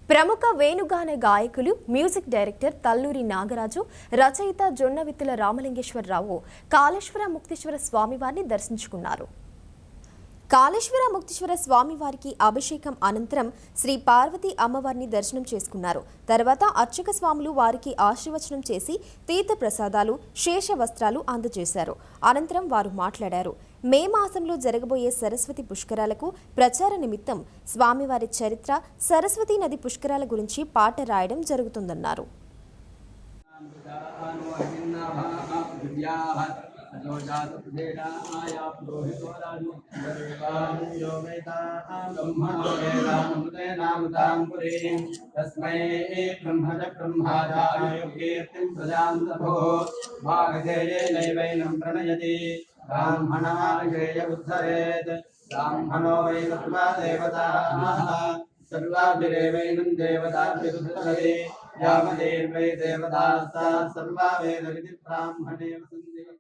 ప్రముఖ వేణుగాన గాయకులు music director Talluri Nagaraju, రచయిత జొన్నవిత్తుల రామలింగేశ్వరరావు కాళేశ్వర ముక్తేశ్వర స్వామివారిని దర్శించుకున్నారు. కాళేశ్వర ముక్తేశ్వర స్వామివారికి అభిషేకం అనంతరం శ్రీ పార్వతీ అమ్మవారిని దర్శనం చేసుకున్నారు. తర్వాత అర్చక స్వాములు వారికి ఆశీర్వచనం చేసి తీర్థ ప్రసాదాలు, శేష వస్త్రాలు అందజేశారు. అనంతరం వారు మాట్లాడారు. మే మాసంలో జరగబోయే సరస్వతి పుష్కరాలకు ప్రచార నిమిత్తం స్వామివారి చరిత్ర, సరస్వతీ నది పుష్కరాల గురించి పాట రాయడం జరుగుతుందన్నారు. तस्मै ब्रह्मज ब्रह्माजाय कीर्तिं प्रजां तपो भागधेयेनैवैनं प्रणयति ब्राह्मणाय उद्धरेत् ब्राह्मणो वै सर्वा देवताः सर्वाभिरेवैनं देवताभिरुद्धरति यावदेवै देवतास्ताः सर्वा वेदविधि ब्राह्मणे वसन्ति।